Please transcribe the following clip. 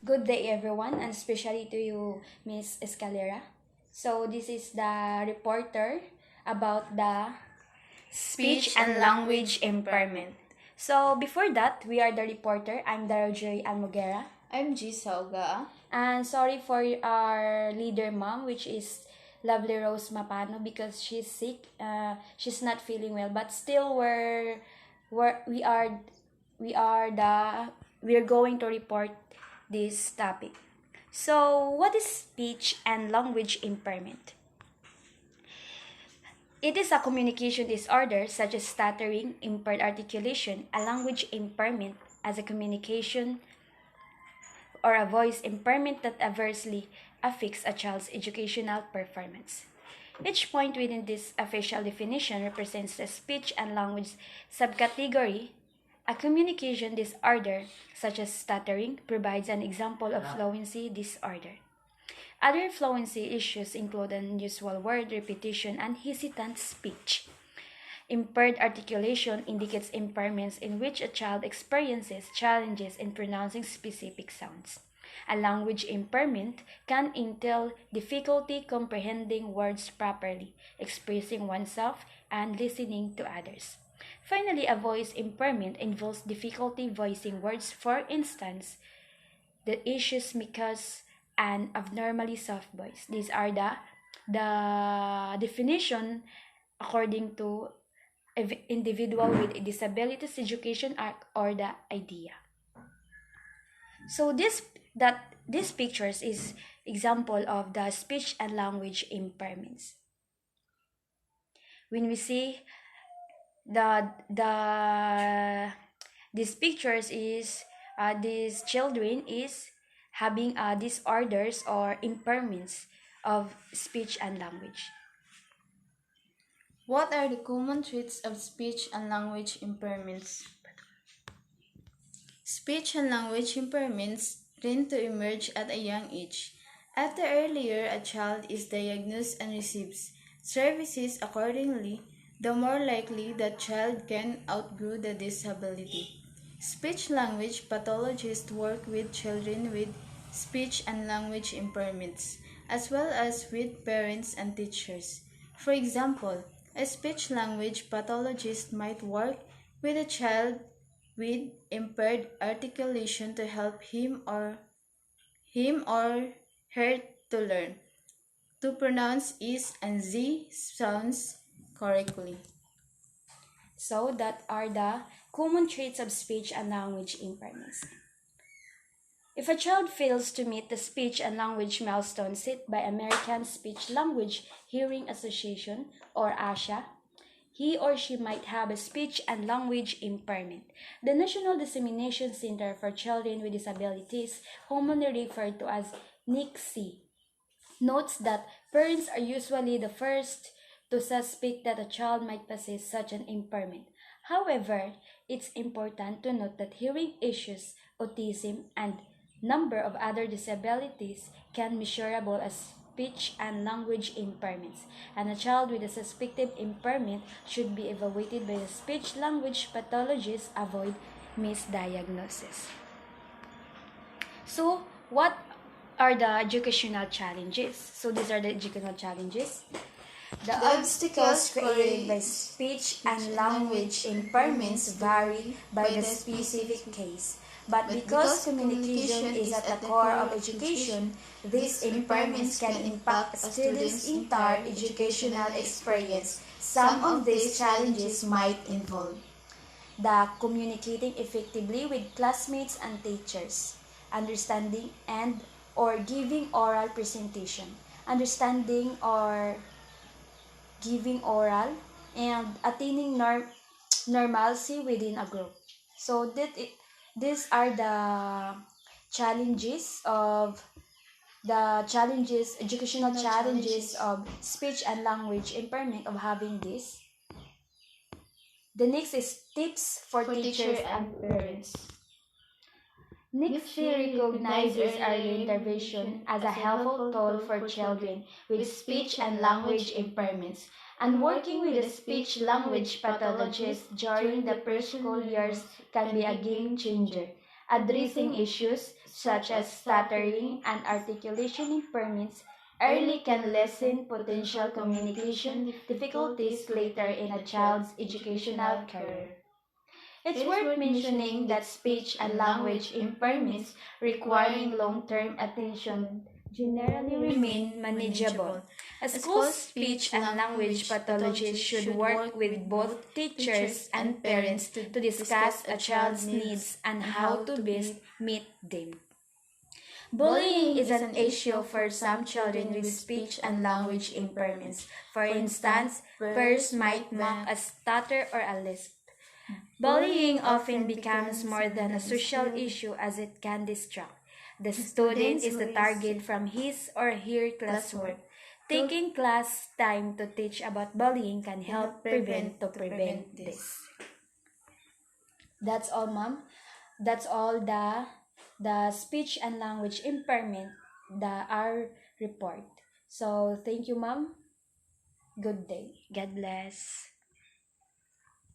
Good day, everyone, and especially to you, Miss Escalera. So, this is the reporter about the speech and language impairment. So, before that, we are the reporter. I'm Darajoy Almogera. I'm G. Sauga. And sorry for our leader mom, which is Lovely Rose Mapano, because she's sick. She's not feeling well, but still we're going to report this topic. So, what is speech and language impairment? It is a communication disorder such as stuttering, impaired articulation, a language impairment as a communication or a voice impairment that adversely affects a child's educational performance. Each point within this official definition represents the speech and language subcategory. A communication disorder, such as stuttering, provides an example of fluency disorder. Other fluency issues include unusual word repetition and hesitant speech. Impaired articulation indicates impairments in which a child experiences challenges in pronouncing specific sounds. A language impairment can entail difficulty comprehending words properly, expressing oneself, and listening to others. Finally, a voice impairment involves difficulty voicing words. For instance, the issues because an abnormally soft voice. These are the definition according to individual with disabilities education act or the idea. So these pictures is example of the speech and language impairments. When we see these pictures is these children is having disorders or impairments of speech and language. What are the common traits of speech and language impairments? Speech and language impairments tend to emerge at a young age. At the earlier a child is diagnosed and receives services accordingly, the more likely that child can outgrow the disability. Speech-language pathologists work with children with speech and language impairments, as well as with parents and teachers. For example, a speech-language pathologist might work with a child with impaired articulation to help him or her to learn to pronounce is and z sounds correctly. So that are the common traits of speech and language impairments. If a child fails to meet the speech and language milestone set by American Speech Language Hearing Association or ASHA, he or she might have a speech and language impairment. The National Dissemination Center for Children with Disabilities, commonly referred to as NICC, notes that parents are usually the first to suspect that a child might possess such an impairment. However, it's important to note that hearing issues, autism, and number of other disabilities can be measurable as speech and language impairments, and a child with a suspected impairment should be evaluated by a speech-language pathologist to avoid misdiagnosis. So, what are the educational challenges? So, these are the educational challenges. The obstacles created by speech and language impairments vary by the specific case. But because communication is at the core of education, these impairments can impact a student's entire educational experience. Some of these challenges might involve the communicating effectively with classmates and teachers, understanding and or giving oral presentation, understanding or giving oral, and attaining normalcy within a group. So these are the educational challenges of speech and language impairment of having this. The next is tips for teachers and parents. NICFI recognizes early intervention as a helpful tool for children with speech and language impairments, and working with a speech-language pathologist during the preschool years can be a game changer. Addressing issues such as stuttering and articulation impairments, early can lessen potential communication difficulties later in a child's educational career. It's worth mentioning that speech and language impairments requiring long-term attention generally remain manageable. A school's speech and language pathologist should work with both teachers and parents to discuss a child's needs and how to best meet them. Bullying is an issue for some children with speech and language impairments. For instance, peers might mock a stutter or a lisp. Bullying often becomes more than a social issue as it can distract. The student is the target from his or her classwork. Taking class time to teach about bullying can help prevent this. That's all, ma'am. That's all the speech and language impairment, our report. So thank you, ma'am. Good day. God bless.